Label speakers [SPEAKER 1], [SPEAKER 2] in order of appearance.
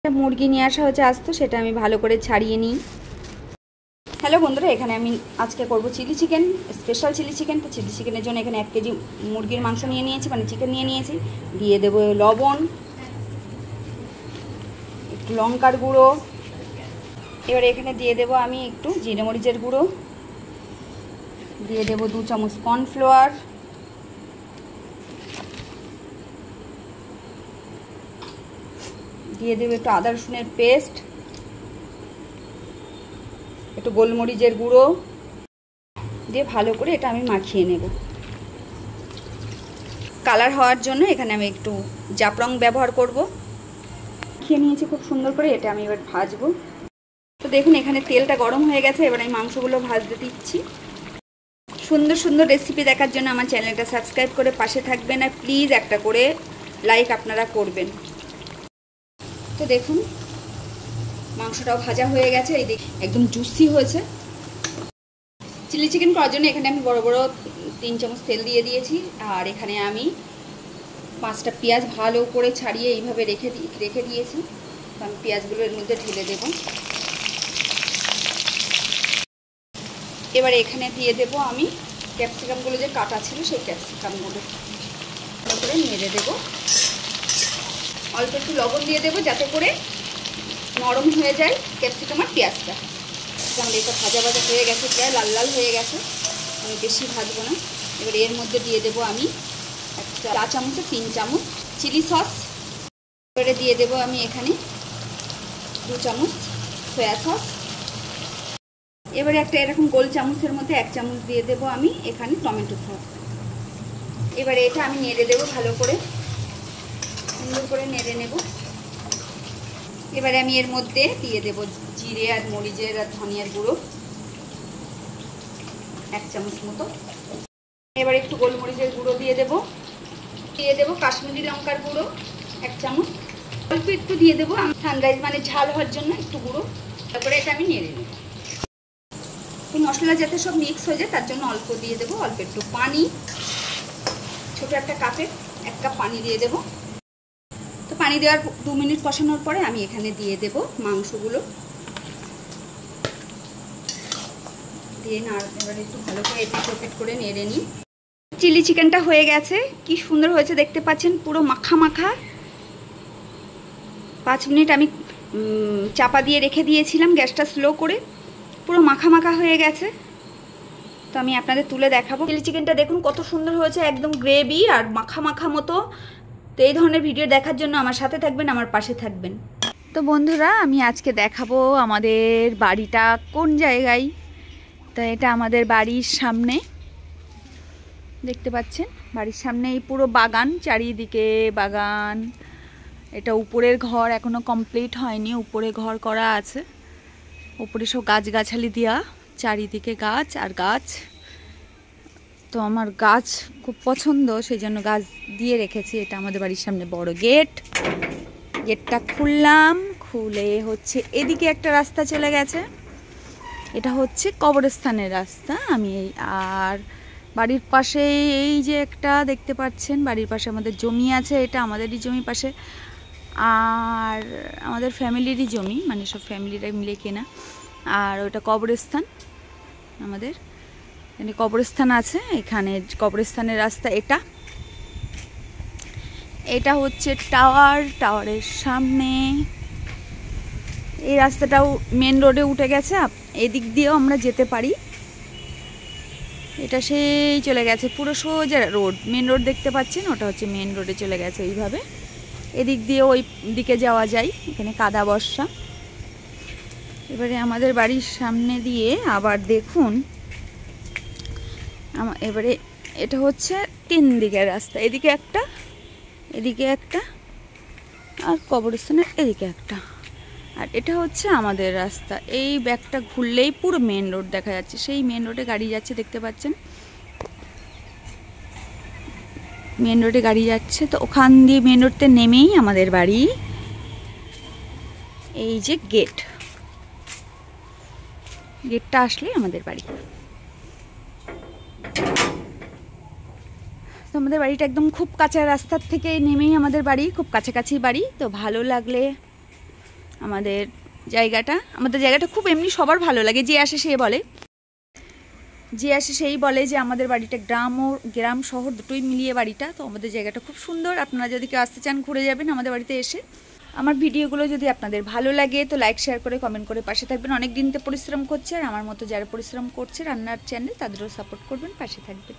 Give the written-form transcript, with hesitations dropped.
[SPEAKER 1] একটা মুরগি নিয়ে আসা হয়েছে আজ, তো সেটা আমি ভালো করে ছাড়িয়ে নিই। হ্যালো বন্ধুরা, এখানে আমি আজকে করব chilli chicken, special chilli chicken. তো চিলি চিকেনের জন্য এখানে 1 কেজি মুরগির মাংস নিয়ে নিয়েছি, মানে চিকেন নিয়ে নিয়েছি। দিয়ে দেবো লবণ, একটু লঙ্কার গুঁড়ো। এবারে এখানে দিয়ে দেবো আমি একটু জিরে মরিচের গুঁড়ো, দিয়ে দেবো 2 চামচ কর্নফ্লাওয়ার, দিয়ে দেবো একটু আদা রসুনের পেস্ট, একটু গোলমরিচের গুঁড়ো দিয়ে ভালো করে এটা আমি মাখিয়ে নেব। কালার হওয়ার জন্য এখানে আমি একটু জাফরাং ব্যবহার করব। মাখিয়ে নিয়েছি খুব সুন্দর করে, এটা আমি এবার ভাজবো। তো দেখুন এখানে তেলটা গরম হয়ে গেছে, এবার আমি মাংসগুলো ভাজতে দিচ্ছি। সুন্দর সুন্দর রেসিপি দেখার জন্য আমার চ্যানেলটা সাবস্ক্রাইব করে পাশে থাকবেন, আর প্লিজ একটা করে লাইক আপনারা করবেন। তো দেখুন মাংসটাও ভাজা হয়ে গেছে, এই দেখ একদম জুসি হয়েছে। চিলি চিকেন করার জন্য এখানে আমি বড় বড় 3 চামচ তেল দিয়ে দিয়েছি, আর এখানে আমি 5টা পেঁয়াজ ভালো করে ছাড়িয়ে এইভাবে রেখে দিয়েছি। তো আমি পেঁয়াজগুলো এর মধ্যে ঢেলে দেব। এবার এখানে দিয়ে দেব আমি ক্যাপসিকামগুলো যে কাটা ছিল সেই ক্যাপসিকামগুলো ভালো করে নেড়ে দেব। অল্প একটু লবণ দিয়ে দেবো যাতে করে নরম হয়ে যায় ক্যাপসিকাম আর পেঁয়াজটা। আমাদের এটা ভাজা ভাজা হয়ে গেছে, প্রায় লাল লাল হয়ে গেছে, আমি বেশি ভাজবো না। এবার এর মধ্যে দিয়ে দেবো আমি 1 চা চামচে 3 চামচ চিলি সস। এবারে দিয়ে দেবো আমি এখানে 2 চামচ সয়া সস। এবারে একটা এরকম গোল চামচের মধ্যে 1 চামচ দিয়ে দেবো আমি এখানে টমেটো সস। এবারে এটা আমি নেড়ে দেবো ভালো করে, সুন্দর করে নেড়ে নেব। এবারে আমি এর মধ্যে দিয়ে দেব জিরে আর মরিচের আর ধনিয়ার গুঁড়ো 1 চামচ মতো। এবারে একটু গোলমরিচের গুঁড়ো দিয়ে দেব কাশ্মীরি লঙ্কার গুঁড়ো 1 চামচ। অল্প একটু দিয়ে দেবো আমি সানরাইজ মানে ঝাল হওয়ার জন্য একটু গুঁড়ো। তারপরে এটা আমি নেড়ে নেব। এই মশলা যাতে সব মিক্স হয়ে যায় তার জন্য অল্প দিয়ে দেবো অল্প একটু পানি, ছোট একটা কাপে 1 কাপ পানি দিয়ে দেবো। তো পানি দেওয়ার 2 মিনিট কষানোর পরে আমি এখানে দিয়ে দেব মাংসগুলো, দিয়ে এবার একটু ভালো করে এপিট করে নেড়ে নিই। চিলি চিকেনটা হয়ে গেছে, কি সুন্দর হয়েছে দেখতে পাচ্ছেন, পুরো মাখা মাখা। 5 মিনিট আমি চাপা দিয়ে রেখে দিয়েছিলাম গ্যাসটা স্লো করে, পুরো মাখা মাখা হয়ে গেছে। তো আমি আপনাদের তুলে দেখাবো। চিলি চিকেনটা দেখুন কত সুন্দর হয়েছে, একদম গ্রেভি আর মাখা মাখা মতো। তো এই ধরনের ভিডিও দেখার জন্য আমার সাথে থাকবেন, আমার পাশে থাকবেন। তো বন্ধুরা আমি আজকে দেখাবো আমাদের বাড়িটা কোন জায়গায়। তো এটা আমাদের বাড়ির সামনে, দেখতে পাচ্ছেন বাড়ির সামনে এই পুরো বাগান, চারিদিকে বাগান। এটা উপরের ঘর এখনো কমপ্লিট হয়নি, উপরে ঘর করা আছে। উপরে সব গাছগাছালি দেওয়া, চারিদিকে গাছ আর গাছ। তো আমার গাছ খুব পছন্দ, সেই জন্য গাছ দিয়ে রেখেছি। এটা আমাদের বাড়ির সামনে বড় গেট, গেটটা খুললাম, খুলে হচ্ছে এদিকে একটা রাস্তা চলে গেছে, এটা হচ্ছে কবরস্থানের রাস্তা। আর বাড়ির পাশে এই যে একটা দেখতে পাচ্ছেন, বাড়ির পাশে আমাদের জমি আছে, এটা আমাদেরই জমি পাশে, আর আমাদের ফ্যামিলিরই জমি, মানে সব ফ্যামিলিরা মিলে কেনা। আর ওটা কবরস্থান, আমাদের এখানে কবরস্থান আছে, এখানে কবরস্থানের রাস্তা। এটা হচ্ছে টাওয়ারের সামনে। এই রাস্তাটাও মেন রোডে উঠে গেছে, এদিক দিয়েও আমরা যেতে পারি। এটা সেই চলে গেছে পুরো সোজা রোড, মেন রোড দেখতে পাচ্ছেন, ওটা হচ্ছে মেন রোডে চলে গেছে। এইভাবে এদিক দিয়ে ওই দিকে যাওয়া যায়, এখানে কাদা বর্ষা। এবারে আমাদের বাড়ির সামনে দিয়ে আবার দেখুন, এবারে এটা হচ্ছে 3 দিকের রাস্তা, এদিকে একটা, এদিকে একটা, আর কবরস্থানের এদিকে একটা। আর এটা হচ্ছে আমাদের রাস্তা। এই ব্যাগটা ঘুরলেই পুরো মেন রোড দেখা যাচ্ছে, সেই মেন রোডে গাড়ি যাচ্ছে দেখতে পাচ্ছেন, মেন রোডে গাড়ি যাচ্ছে। তো ওখান দিয়ে মেন রোডতে নেমেই আমাদের বাড়ি। এই যে গেটটা আসলেই আমাদের বাড়ি। তো আমাদের বাড়িটা একদম খুব কাছে, রাস্তার থেকে নেমেই আমাদের বাড়ি, খুব কাছাকাছি বাড়ি। তো ভালো লাগলে আমাদের জায়গাটা খুব এমনি সবার ভালো লাগে, যে আসে সেই বলে যে আমাদের বাড়িটা গ্রাম শহর দুটোই মিলিয়ে বাড়িটা। তো আমাদের জায়গাটা খুব সুন্দর, আপনারা যদি কেউ আসতে চান ঘুরে যাবেন আমাদের বাড়িতে এসে। আমার ভিডিওগুলো যদি আপনাদের ভালো লাগে তো লাইক শেয়ার করে কমেন্ট করে পাশে থাকবেন। অনেক দিনতে পরিশ্রম করছে, আর আমার মতো যারা পরিশ্রম করছে রান্নার চ্যানেল তাদেরও সাপোর্ট করবেন, পাশে থাকবেন।